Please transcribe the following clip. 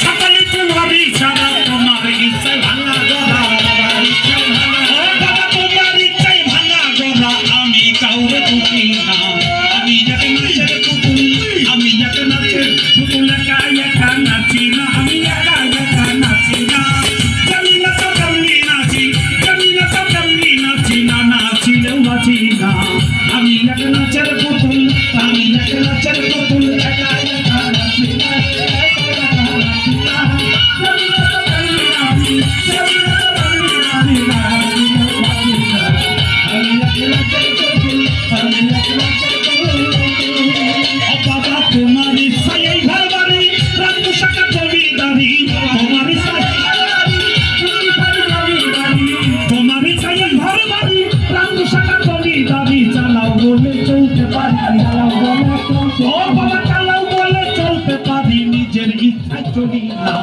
সকালে তোমার ইচ্ছা তোমার ইচ্ছায় ভাঙা গড়া তোমার ইচ্ছায় ভাঙা গড়া আমি কাউরে খুশি না আমি যাকে নাচের পুতুল আমি যাকে নাচের পুতুল একা একা নাচি না আমি একা একা নাচি না জানি না তো কেমনি নাচি জানি না তো কেমনি নাচি না নাচিলেও নাচি না আমি যাকে নাচের পুতুল আমি যাকে নাচের পুতুল একা একা নাচি না নিজের ইচ্ছা চলি না